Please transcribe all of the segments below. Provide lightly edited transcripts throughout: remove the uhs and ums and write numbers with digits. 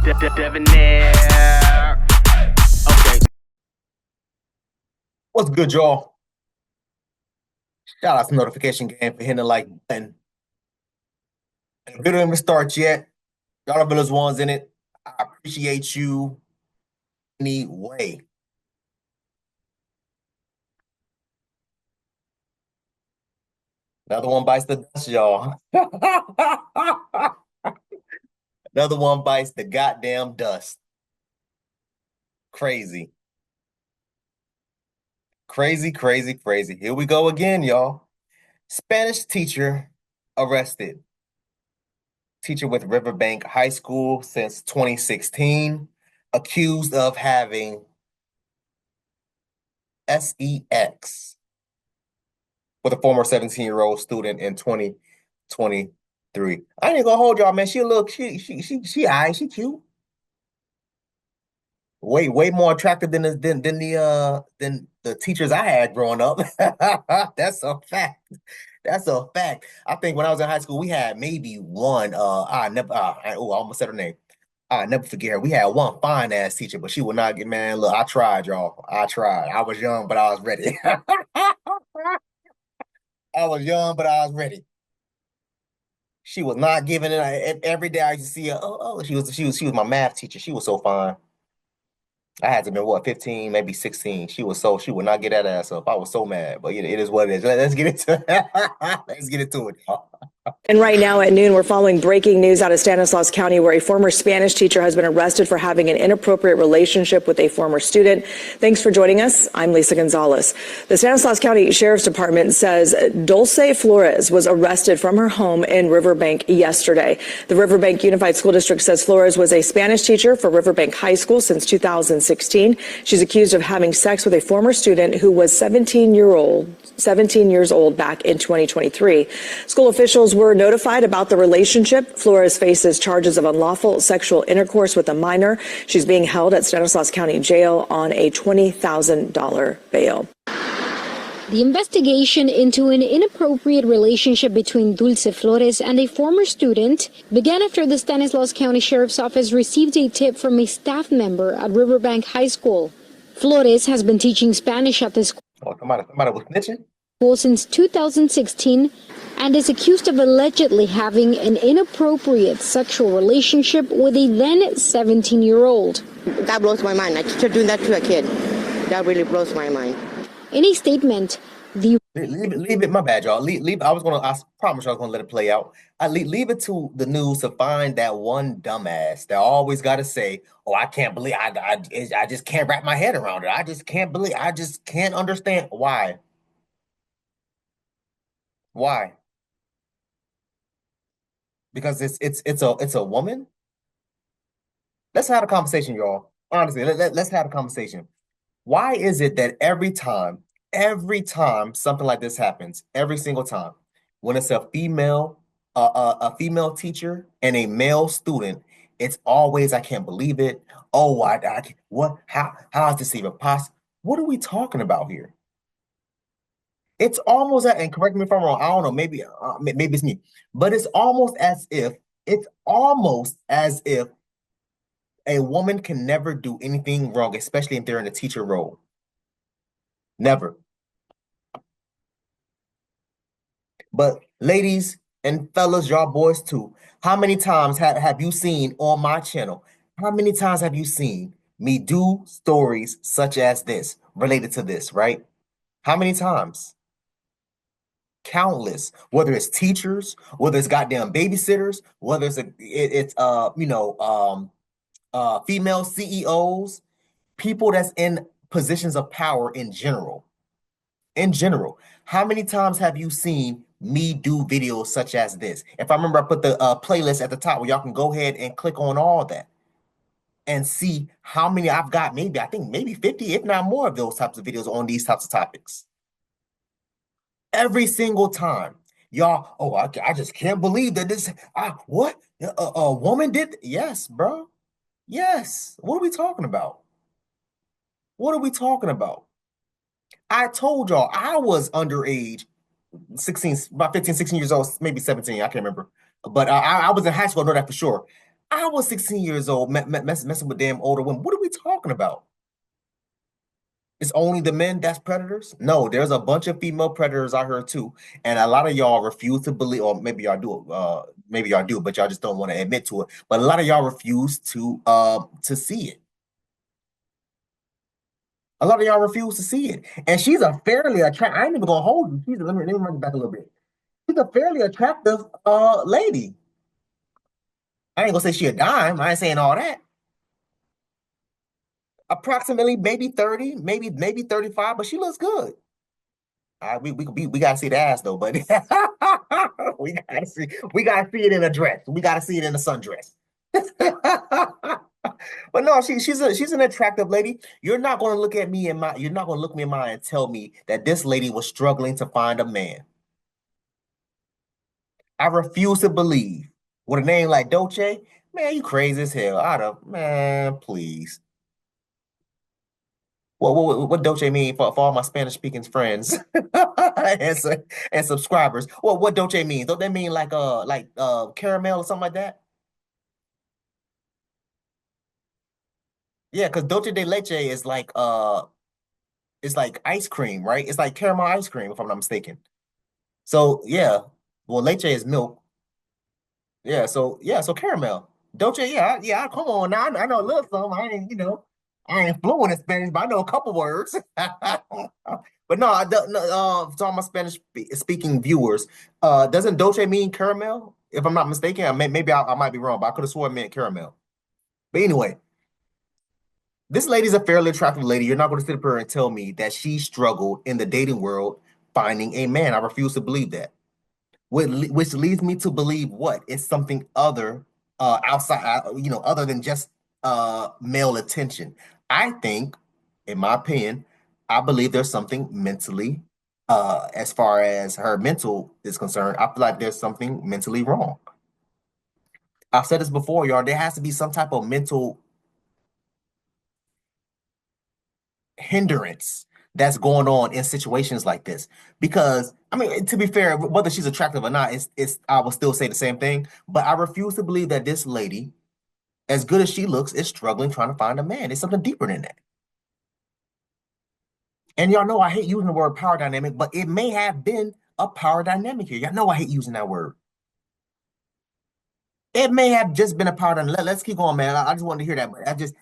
Debonair. Okay. What's good, y'all? Shout out to Notification Game for hitting the like button. And the video didn't even start yet. Y'all are village ones in it. I appreciate you anyway. Another one bites the dust, y'all. Another one bites the goddamn dust. Crazy. Crazy, crazy, crazy. Here we go again, y'all. Spanish teacher arrested. Teacher with Riverbank High School since 2016, accused of having sex with a former 17-year-old student in 2023. I ain't gonna hold y'all, man. She a little cute. She cute. Way more attractive than the teachers I had growing up. That's a fact. That's a fact. I think when I was in high school, we had maybe one. I never. I almost said her name. I never forget her. We had one fine ass teacher, but she would not get. Man, look, I tried, y'all. I tried. I was young, but I was ready. I was young, but I was ready. She was not giving it. Every day I used to see her. Oh, she was my math teacher. She was so fine. I had to been what 15, maybe 16. She would not get that ass up. I was so mad, but it is what it is. Let's get into let's get into it, y'all. And right now at noon, we're following breaking news out of Stanislaus County, where a former Spanish teacher has been arrested for having an inappropriate relationship with a former student. Thanks for joining us. I'm Lisa Gonzalez. The Stanislaus County Sheriff's Department says Dulce Flores was arrested from her home in Riverbank yesterday. The Riverbank Unified School District says Flores was a Spanish teacher for Riverbank High School since 2016. She's accused of having sex with a former student who was 17 years old back in 2023. School officials were notified about the relationship. Flores faces charges of unlawful sexual intercourse with a minor. She's being held at Stanislaus County Jail on a $20,000 bail. The investigation into an inappropriate relationship between Dulce Flores and a former student began after the Stanislaus County Sheriff's Office received a tip from a staff member at Riverbank High School. Flores has been teaching Spanish at the school Somebody was snitching? Since 2016 and is accused of allegedly having an inappropriate sexual relationship with a then 17-year-old. That blows my mind. A teacher doing that to a kid. That really blows my mind. In a statement, Leave it. My bad, y'all. Leave. I promise I was gonna let it play out. Leave it to the news to find that one dumbass that always got to say, "Oh, I can't believe I just can't wrap my head around it. I just can't believe. I just can't understand why. Why? Because it's a woman. Let's have a conversation, y'all. Honestly, let's have a conversation. Why is it that every time something like this happens, every single time, when it's a female teacher and a male student, it's always, I can't believe it. Oh, what? How is this even possible? What are we talking about here? It's almost, and correct me if I'm wrong, I don't know, maybe it's me, but it's almost as if a woman can never do anything wrong, especially if they're in a teacher role. Never. But ladies and fellas, y'all boys too, how many times have you seen on my channel? How many times have you seen me do stories such as this, related to this, right? How many times? Countless. Whether it's teachers, whether it's goddamn babysitters, whether it's female CEOs, people that's in positions of power in general. In general, how many times have you seen me do videos such as this? If I remember, I put the playlist at the top where y'all can go ahead and click on all that and see how many I've got. Maybe 50, if not more, of those types of videos on these types of topics. Every single time. Y'all, oh, I just can't believe that what? A woman did? Yes, bro. Yes. What are we talking about? What are we talking about? I told y'all I was underage, 16, about 15, 16 years old, maybe 17, I can't remember. But I was in high school, I know that for sure. I was 16 years old, messing with damn older women. What are we talking about? It's only the men that's predators? No, there's a bunch of female predators out here too, and a lot of y'all refuse to believe, or maybe y'all do. Maybe y'all do, but y'all just don't want to admit to it. But a lot of y'all refuse to see it. A lot of y'all refuse to see it, and she's a fairly attractive. I ain't even gonna hold you. Let me run it back a little bit. She's a fairly attractive lady. I ain't gonna say she a dime. I ain't saying all that. Approximately maybe 30, maybe 35, but she looks good. We gotta see the ass though, but we gotta see it in a dress. We gotta see it in a sundress. But no, she's an attractive lady. You're not gonna look me in my eye and tell me that this lady was struggling to find a man. I refuse to believe. With a name like Dulce, man, you crazy as hell. Man, please. What Dolce mean for all my Spanish speaking friends and, and subscribers? Well, what Dolce mean? Don't they mean like caramel or something like that? Yeah, because Dolce de leche is like it's like ice cream, right? It's like caramel ice cream, if I'm not mistaken. So yeah, well, leche is milk. So caramel. Dolce, come on now. I know a little something. I ain't fluent in Spanish, but I know a couple words. But no, I don't no, to all my Spanish speaking viewers, doesn't Dolce mean caramel? If I'm not mistaken, maybe I might be wrong, but I could have sworn it meant caramel. But anyway, this lady's a fairly attractive lady. You're not going to sit up here and tell me that she struggled in the dating world finding a man. I refuse to believe that. Which leads me to believe what? It's something other outside, other than just male attention. I think, in my opinion, I believe there's something mentally, as far as her mental is concerned, I feel like there's something mentally wrong. I've said this before, y'all. There has to be some type of mental hindrance that's going on in situations like this. Because I mean, to be fair, whether she's attractive or not, it's I will still say the same thing. But I refuse to believe that this lady, as good as she looks, is struggling trying to find a man. It's something deeper than that. And y'all know I hate using the word power dynamic, but it may have been a power dynamic here. Y'all know I hate using that word. It may have just been a power dynamic. Let's keep going, man. I just wanted to hear that. I just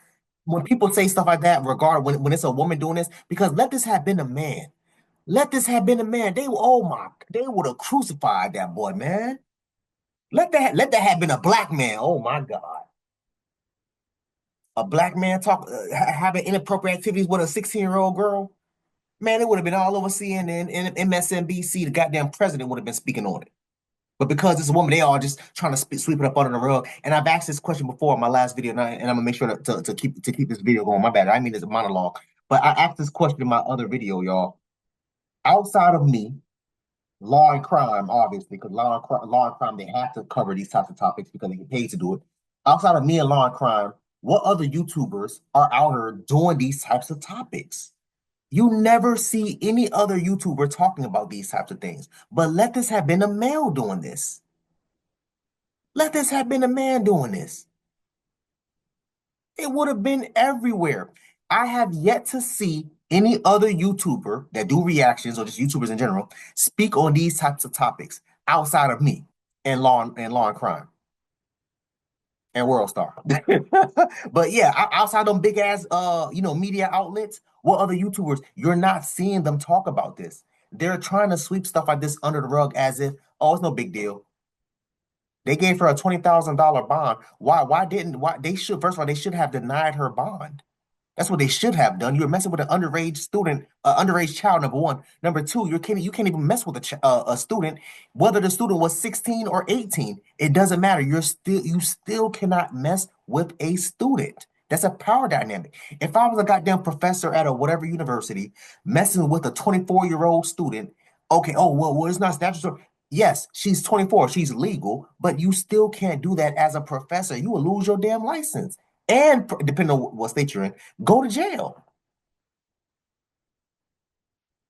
when people say stuff like that, when it's a woman doing this, because let this have been a man. Let this have been a man. They would have crucified that boy, man. Let that have been a black man. Oh my God. A black man having inappropriate activities with a 16-year-old girl. Man, it would have been all over CNN and MSNBC. The goddamn president would have been speaking on it. But because it's a woman, they all just trying to sweep it up under the rug. And I've asked this question before in my last video, and I'm gonna make sure to keep this video going. My bad. I mean it's a monologue. But I asked this question in my other video, y'all. Outside of me, law and crime, obviously, because law and crime, they have to cover these types of topics because they get paid to do it. Outside of me and law and crime, what other YouTubers are out here doing these types of topics? You never see any other YouTuber talking about these types of things. But let this have been a male doing this. Let this have been a man doing this. It would have been everywhere. I have yet to see any other YouTuber that do reactions or just YouTubers in general speak on these types of topics outside of me and law and crime and World Star. But yeah, outside them big ass media outlets, what other YouTubers you're not seeing them talk about this? They're trying to sweep stuff like this under the rug as if, oh, it's no big deal. They gave her a $20,000 bond. Why they should first of all they should have denied her bond. That's what they should have done. You're messing with an underage student, underage child. Number one. Number two, you can't even mess with a student, whether the student was 16 or 18. It doesn't matter. You still cannot mess with a student. That's a power dynamic. If I was a goddamn professor at a whatever university messing with a 24-year-old student, okay, oh well, it's not statutory. Yes, she's 24, she's legal, but you still can't do that as a professor. You will lose your damn license. And depending on what state you're in, go to jail.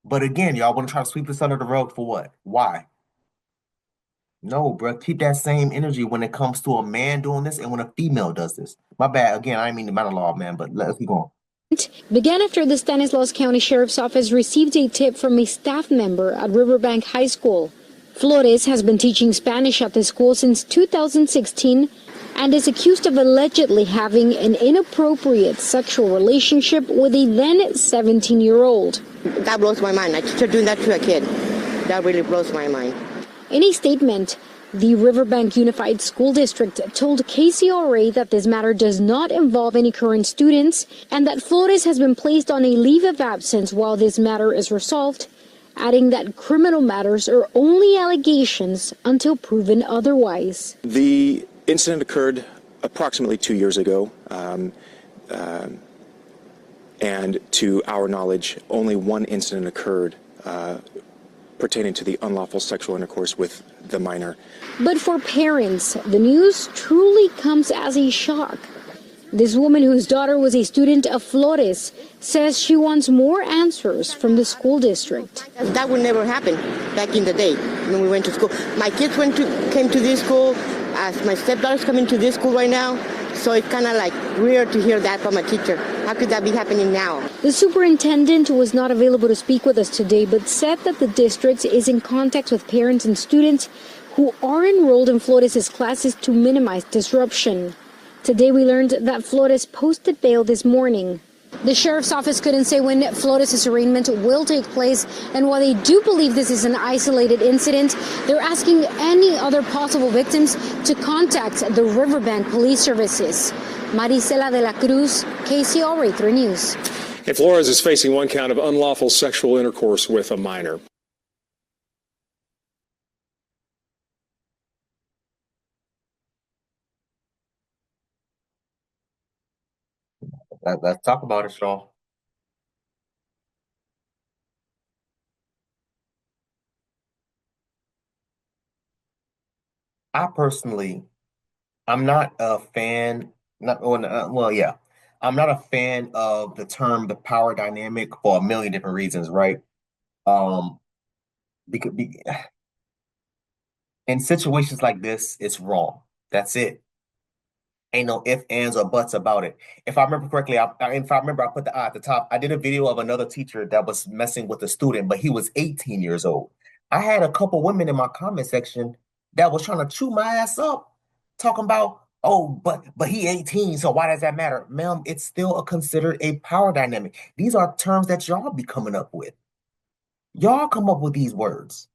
But again, y'all want to try to sweep this under the rug for what? Why? No, bro, keep that same energy when it comes to a man doing this and when a female does this. My bad. Again, I didn't mean to monologue, man, but let's keep going. Began after the Stanislaus County Sheriff's Office received a tip from a staff member at Riverbank High School. Flores has been teaching Spanish at the school since 2016 and is accused of allegedly having an inappropriate sexual relationship with a then 17-year-old. That blows my mind. A teacher doing that to a kid. That really blows my mind. In a statement, the Riverbank Unified School District told KCRA that this matter does not involve any current students and that Flores has been placed on a leave of absence while this matter is resolved, adding that criminal matters are only allegations until proven otherwise. The incident occurred approximately 2 years ago, and to our knowledge, only one incident occurred pertaining to the unlawful sexual intercourse with the minor. But for parents, the news truly comes as a shock. This woman, whose daughter was a student of Flores, says she wants more answers from the school district. That would never happen back in the day when we went to school. My kids came to this school, as my stepdaughter's coming to this school right now. So it's kind of like weird to hear that from a teacher. How could that be happening now? The superintendent was not available to speak with us today, but said that the district is in contact with parents and students who are enrolled in Flores' classes to minimize disruption. Today we learned that Flores posted bail this morning. The sheriff's office couldn't say when Flores' arraignment will take place, and while they do believe this is an isolated incident, they're asking any other possible victims to contact the Riverbank Police Services. Marisela de la Cruz, KCRA 3 News. And Flores is facing one count of unlawful sexual intercourse with a minor. Let's talk about it, Shaw. I personally, I'm not a fan, I'm not a fan of the term the power dynamic for a million different reasons, right? Um, because in situations like this, it's wrong. That's it. Ain't no ifs, ands, or buts about it. If I remember correctly, I put the I at the top. I did a video of another teacher that was messing with a student, but he was 18 years old. I had a couple women in my comment section that was trying to chew my ass up, talking about, oh, but he 18, so why does that matter? Ma'am, it's still considered a power dynamic. These are terms that y'all be coming up with. Y'all come up with these words.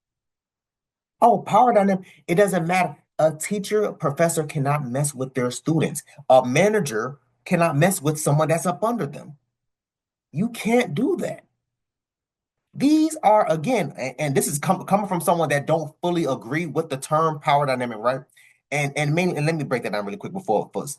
Oh, power dynamic, it doesn't matter. A teacher, a professor cannot mess with their students. A manager cannot mess with someone that's up under them. You can't do that. These are, again, and this is coming from someone that don't fully agree with the term power dynamic, right? And let me break that down really quick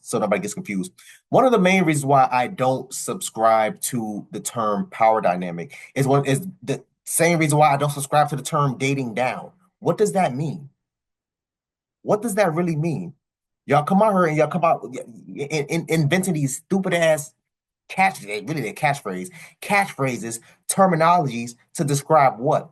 so nobody gets confused. One of the main reasons why I don't subscribe to the term power dynamic is the same reason why I don't subscribe to the term dating down. What does that mean? What does that really mean? Y'all come out here and y'all come out inventing these stupid ass catchphrases, terminologies to describe what?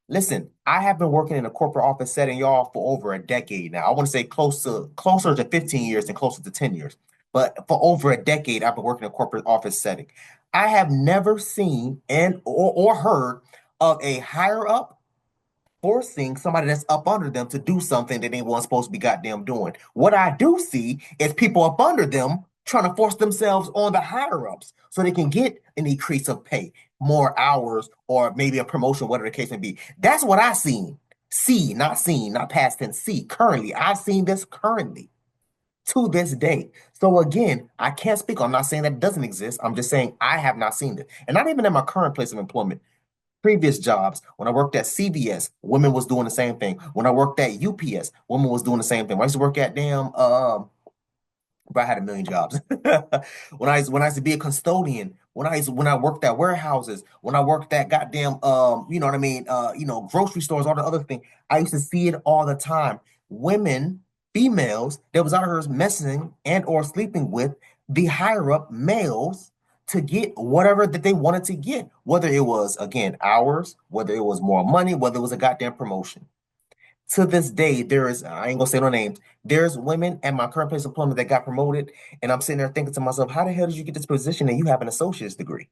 Listen, I have been working in a corporate office setting, y'all, for over a decade now. I want to say closer to 15 years than closer to 10 years. But for over a decade, I've been working in a corporate office setting. I have never seen or heard of a higher up forcing somebody that's up under them to do something that they weren't supposed to be goddamn doing. What I do see is people up under them trying to force themselves on the higher ups so they can get an increase of pay, more hours, or maybe a promotion, whatever the case may be. That's what I've seen. Not past tense. See, currently. I've seen this currently to this day. So again, I can't speak. I'm not saying that it doesn't exist. I'm just saying I have not seen it. And not even in my current place of employment. Previous jobs, when I worked at CVS, women was doing the same thing. When I worked at UPS, women was doing the same thing. When I used to work at I had a million jobs. when I used to be a custodian, when I worked at warehouses, when I worked at goddamn grocery stores, all the other things, I used to see it all the time. Women, females, that was out here messing and or sleeping with the higher up males to get whatever that they wanted to get, whether it was, again, hours, whether it was more money, whether it was a goddamn promotion. To this day, I ain't gonna say no names, there's women at my current place of employment that got promoted, and I'm sitting there thinking to myself, how the hell did you get this position and you have an associate's degree?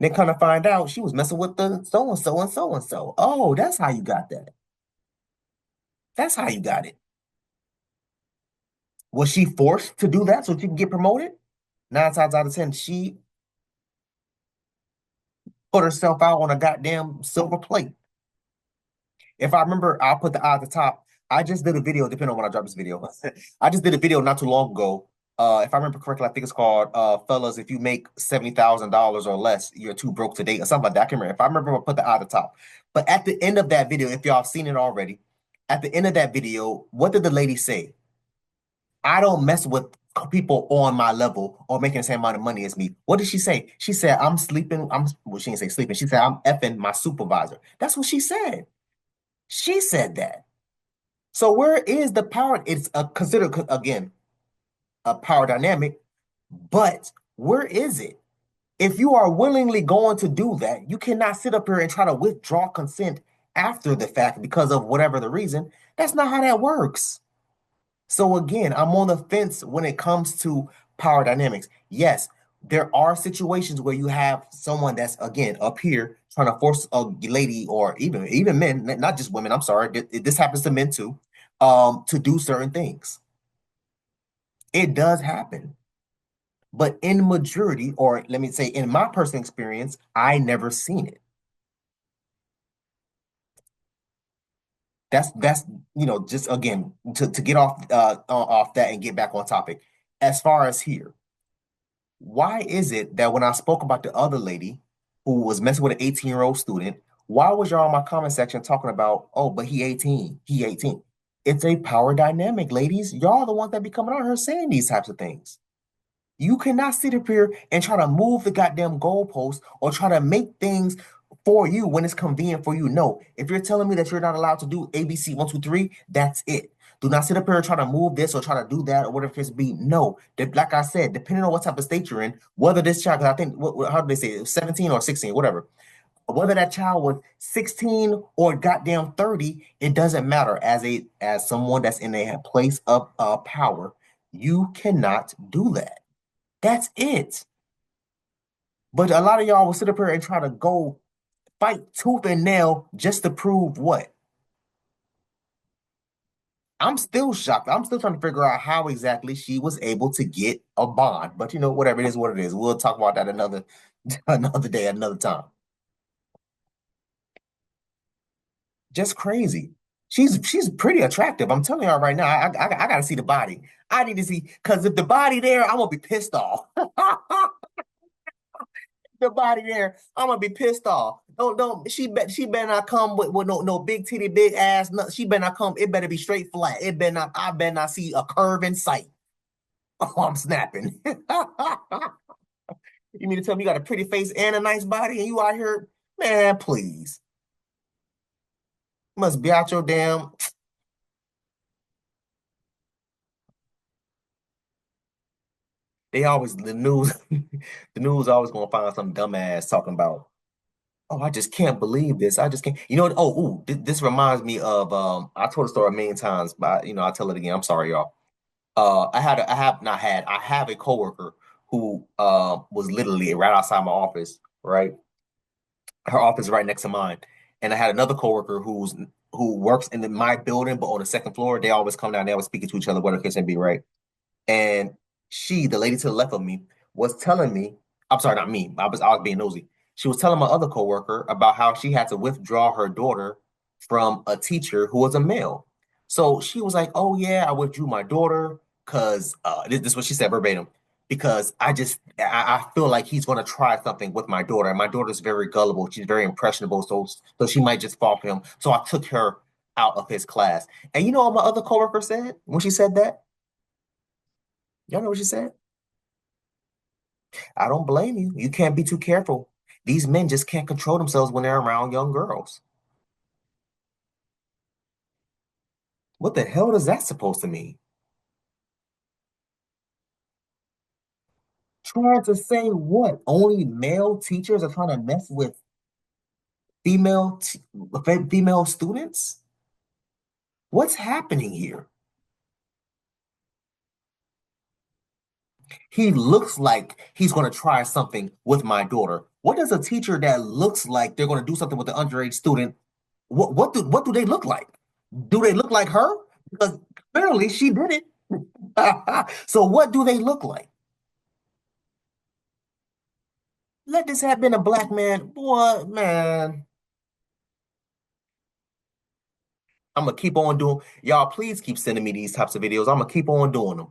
Then kind of find out she was messing with the so and so and so and so. Oh, that's how you got that. That's how you got it. Was she forced to do that so she can get promoted? 9 times out of 10, she put herself out on a goddamn silver plate. If I remember, I'll put the eye at the top. I just did a video, depending on when I drop this video. I just did a video not too long ago. If I remember correctly, I think it's called Fellas, if you make $70,000 or less, you're too broke to date, or something like that. I can remember. If I remember, I'll put the eye at the top. But at the end of that video, if y'all have seen it already, at the end of that video, what did the lady say? I don't mess with people on my level or making the same amount of money as me. What did she say? She said, I'm sleeping. Well, she didn't say sleeping. She said, I'm effing my supervisor. That's what she said. She said that. So where is the power? It's considered, again, a power dynamic, but where is it? If you are willingly going to do that, you cannot sit up here and try to withdraw consent after the fact because of whatever the reason. That's not how that works. So again, I'm on the fence when it comes to power dynamics. Yes, there are situations where you have someone that's, again, up here trying to force a lady, or even men, not just women, I'm sorry, this happens to men too, to do certain things. It does happen. But in majority, or let me say in my personal experience, I never seen it. That's just again to get off that and get back on topic. As far as here, why is it that when I spoke about the other lady who was messing with an 18-year-old student, why was y'all in my comment section talking about, oh, but he 18, he 18? It's a power dynamic, ladies. Y'all are the ones that be coming out here saying these types of things. You cannot sit up here and try to move the goddamn goalpost or try to make things for you when it's convenient for you. No, if you're telling me that you're not allowed to do ABC 1, 2, 3, that's it. Do not sit up here and try to move this or try to do that or whatever it case be. No, like I said, depending on what type of state you're in, whether this child, because I think, how do they say it, 17 or 16, whatever. Whether that child was 16 or goddamn 30, it doesn't matter. As someone that's in a place of power, you cannot do that. That's it. But a lot of y'all will sit up here and try to go fight tooth and nail just to prove what? I'm still shocked. I'm still trying to figure out how exactly she was able to get a bond. But whatever it is, what it is. We'll talk about that another day, another time. Just crazy. She's pretty attractive. I'm telling y'all right now. I gotta see the body. I need to see, because if the body there, I'm gonna be pissed off. The body there, I'm gonna be pissed off. Don't she better not come with no big titty, big ass. No, she better not come. It better be straight flat. I better not see a curve in sight. Oh, I'm snapping. You mean to tell me you got a pretty face and a nice body and you out here? Man, please. Must be out your damn. The news, the news always gonna find some dumbass talking about, oh, I just can't believe this. I just can't. This reminds me of I told the story a million times, but I'll tell it again. I'm sorry, y'all. I have a coworker who was literally right outside my office, right? Her office is right next to mine. And I had another coworker who works in my building, but on the second floor. They always come down, they always speaking to each other, whatever the case may be, right? And the lady to the left of me, was telling me, I'm sorry, not me, I was being nosy. She was telling my other coworker about how she had to withdraw her daughter from a teacher who was a male. So she was like, oh yeah, I withdrew my daughter because this is what she said verbatim, because I feel like he's going to try something with my daughter. And my daughter's very gullible. She's very impressionable. So she might just fall for him. So I took her out of his class. And you know what my other coworker said when she said that? Y'all know what she said? I don't blame you. You can't be too careful. These men just can't control themselves when they're around young girls. What the hell is that supposed to mean? Trying to say what? Only male teachers are trying to mess with female students? What's happening here? He looks like he's going to try something with my daughter. What does a teacher that looks like they're going to do something with an underage student? What do they look like? Do they look like her? Because clearly she did it. So what do they look like? Let this have been a black man. What man? I'm gonna keep on doing. Y'all, please keep sending me these types of videos. I'm gonna keep on doing them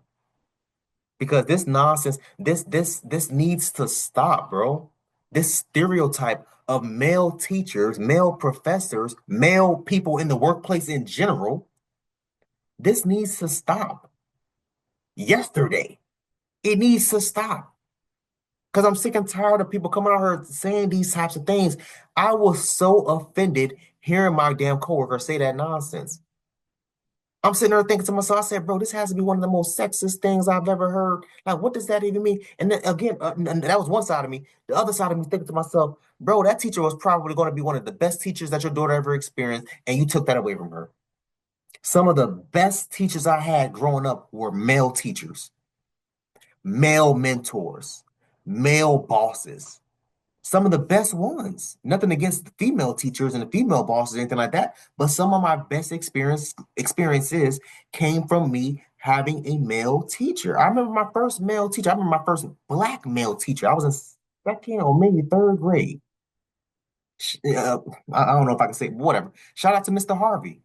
because this nonsense, this needs to stop, bro. This stereotype of male teachers, male professors, male people in the workplace in general, this needs to stop. Yesterday, it needs to stop. Because I'm sick and tired of people coming out here saying these types of things. I was so offended hearing my damn coworker say that nonsense. I'm sitting there thinking to myself, I said, bro, this has to be one of the most sexist things I've ever heard. Like, what does that even mean? And then again, and that was one side of me. The other side of me thinking to myself, bro, that teacher was probably going to be one of the best teachers that your daughter ever experienced, and you took that away from her. Some of the best teachers I had growing up were male teachers, male mentors, male bosses. Some of the best ones. Nothing against the female teachers and the female bosses or anything like that, but some of my best experiences came from me having a male teacher. I remember my first male teacher. I remember my first black male teacher. I was in second or maybe third grade. I don't know if I can say whatever. Shout out to Mr. Harvey.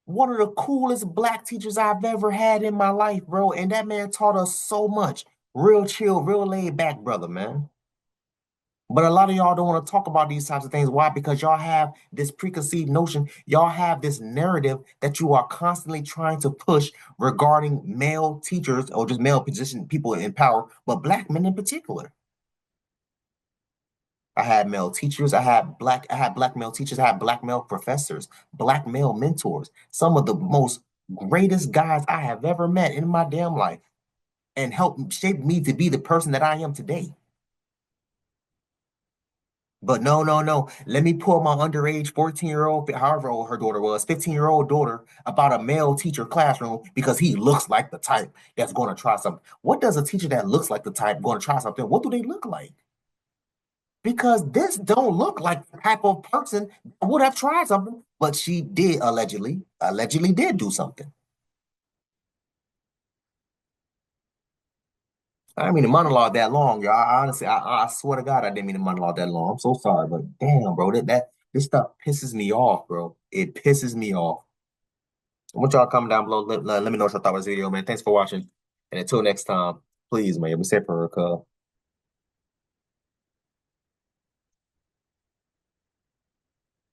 One of the coolest black teachers I've ever had in my life, bro. And that man taught us so much. Real chill, real laid back brother, man. But a lot of y'all don't want to talk about these types of things. Why? Because y'all have this preconceived notion. Y'all have this narrative that you are constantly trying to push regarding male teachers or just male position people in power, but black men in particular. I had male teachers. I had black male teachers. I had black male professors, black male mentors. Some of the most greatest guys I have ever met in my damn life, and helped shape me to be the person that I am today. But no, no, no. Let me pull my underage 14-year-old, however old her daughter was, 15-year-old daughter about a male teacher classroom because he looks like the type that's going to try something. What does a teacher that looks like the type going to try something? What do they look like? Because this don't look like the type of person that would have tried something, but she did allegedly did do something. I didn't mean to monologue that long, y'all. Honestly, I swear to God, I didn't mean to monologue that long. I'm so sorry, but damn, bro, that this stuff pisses me off, bro. It pisses me off. I want y'all to comment down below. Let me know what y'all thought about this video, man. Thanks for watching. And until next time, please, man, be safe for her, cuz.